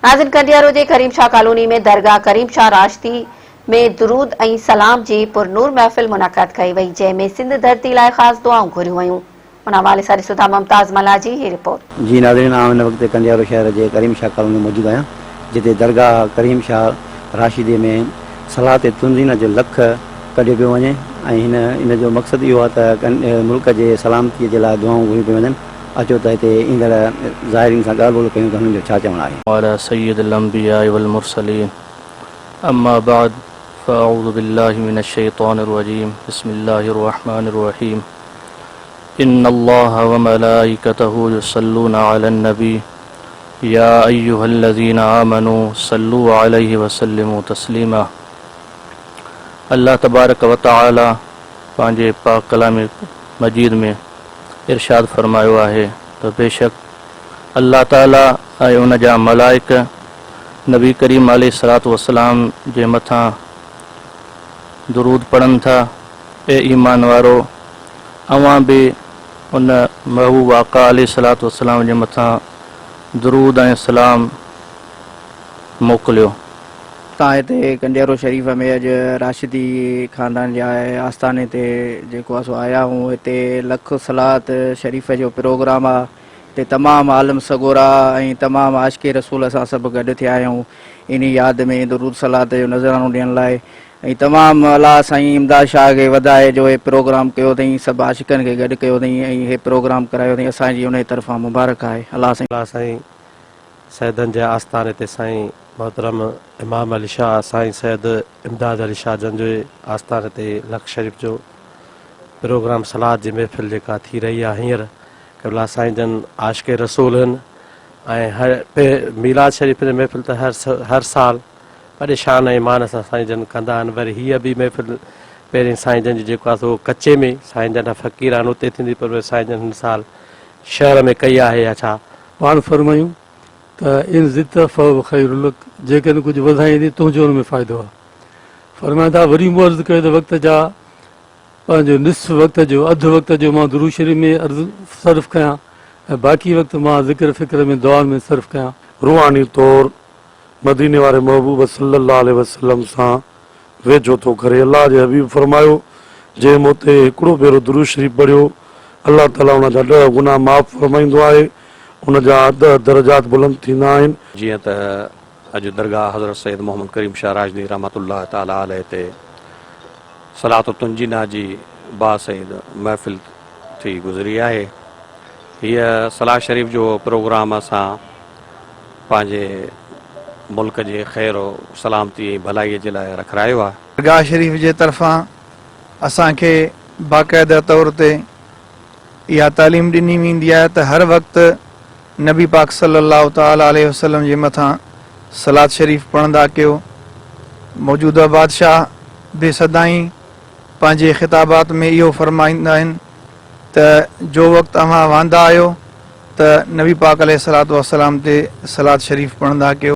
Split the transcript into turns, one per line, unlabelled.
नाज़िन कंडियारो जे करीम Shah colony में दरगाह करीम शाह राशिदी में दुरूद ऐं सलाम जी पुरनूर महफ़िल मुनक़द कई वई, जंहिंमें सिंध धरती लाइ ख़ासि दुआऊं घुरियूं वयूं। उन हवाले सां ॾिसूं मुमताज़ मला जी ही रिपोर्ट।
जी नाज़रीन, आउं हिन वक़्तु कंडियारो शहर जे करीम शाह कॉलोनी में मौजूदु आहियां, जिते दरगाह करीम शाह राशिदी में सलात तुंज़ीन जो लख कढियो पियो वञे ऐं इन जो मक़सदु इहो आहे त मुल्क जे सलामतीअ जे लाइ दुआऊं घुरियूं पियूं वञनि। अचो त हिते ईंदड़ ज़ाहिरीन सां ॻाल्हि ॿोल कयूं त हुननि जो छा चवणु आहे।
अला सय्यिदिल अंबिया वल मुरसलीन, अम्मा बाद, फ़अऊज़ु बिल्लाहि मिनश शैतानिर रजीम, बिस्मिल्लाहिर रहमानिर रहीम। इन्नल्लाह व मलाइकतहु युसल्लूना अलन नबी, या अय्युहल्लज़ीना आमनू सल्लू अलैहि व सल्लिमू तस्लीमा। अल्लाह तबारक व तआला पंहिंजे पाक कलाम मजीद में इरशाद फरमायो आहे त बेशक अल्लाह ताला ऐं उन जा मलाइक नबी करीम अलैहिस्सलातु वस्सलाम जे मथां दुरूद पढ़नि था। ए ईमान वारो, अवां बि उन महबूब आका अलैहिस्सलातु वस्सलाम जे मथां दुरूद ऐं सलाम मोकिलियो।
तव्हां हिते कंडियारो शरीफ़ में अॼु राशिदी ख़ानदान जे आस्थाने ते जेको आहे सो आया आहियूं। हिते लख सलात शरीफ़ जो प्रोग्राम आहे। हिते तमामु आलम सगोरा ऐं तमामु आशिक़े रसूल असां सभु गॾु थिया आहियूं इन यादि में दुरूद सलात जो नज़रानो ॾियण लाइ। ऐं तमामु अलाह साईं इमदाद शाह खे वधाए जो हे प्रोग्राम कयो अथई, सभु आशिक़नि खे गॾु कयो अथई ऐं हे प्रोग्राम करायो अथई। असांजी उन तरफ़ां मुबारक आहे। अलाह
साईं सैदनि जे आस्थाने ते साईं मोहतरम इमाम अली शाह साईं सैद इमदाद अली शाह जन जे आस्थाने ते लख शरीफ़ जो प्रोग्राम सलाद जी महफ़िल जेका थी रही आहे हींअर, क़िबला साईं जन आशिक़े रसूल आहिनि ऐं मीलाद शरीफ़ जी महफ़िल त हर साल वॾे शान ऐं ईमान सां साईं जन कंदा आहिनि। वरी हीअ बि महफ़िल पहिरीं साईं जन जी जेको आहे सो कच्चे में साईं जन फ़क़ीर आहिनि उते थींदी, पर साईं जन हिन साल शहर में कई आहे या छा
पाण फरमायूं त इन ज़ित फ़व ख़ैरुलक, जेकॾहिं कुझु वधाईंदी तुंहिंजो हुन में फ़ाइदो आहे। फरमाइनि था वरी मूं अर्ज़ु कयो त वक़्त जा पंहिंजो निस्फ़ वक़्त जो अधु वक़्त जो मां दुरूद शरीफ़ में अर्ज़ु सर्फ़ कयां ऐं बाक़ी वक़्तु मां ज़िक्र फ़िक्र में दुआ में सर्फ़ कयां।
रूहानी तौर मदीने वारे महबूब सल्लल्लाहु अलैहि वसल्लम सां वेझो थो करे। अल्लाह जे हबीब फरमायो, जंहिं मूं ते हिकिड़ो भेरो दुरूद शरीफ़ पढ़ियो, अल्लाह ताला उन जा 10 गुनाह माफ़ फरमाईंदो आहे, उन जा 10 दर्जात बुलंद थींदा आहिनि।
जीअं त अॼु दरगाह हज़रत सैयद मोहम्मद करीम शाह राशिदी रहमतुल्लाह ताला अलैह ते सलात तुंजीना जी बासईद महफ़िल थी गुज़री आहे। हीअ सलाह शरीफ़ जो प्रोग्राम असां पंहिंजे मुल्क जे ख़ैर सलामती ऐं भलाईअ जे लाइ रखायो आहे।
दरगाह शरीफ़ जे तरफ़ां असांखे बाक़ाइदा तौर ते इहा तालीम ॾिनी वेंदी आहे त हर वक़्तु नबी पाक सल्लल्लाहु ताला अलैहि वसल्लम जे मथां सलात शरीफ़ पढ़ंदा कयो। मौजूदा बादशाह बि सदाईं पंहिंजे ख़िताबात में इहो फरमाईंदा आहिनि त जो वक़्तु अव्हां वांदा आहियो त नबी पाक अलैहि सलातु वसलाम ते सलात शरीफ़ पढ़ंदा कयो।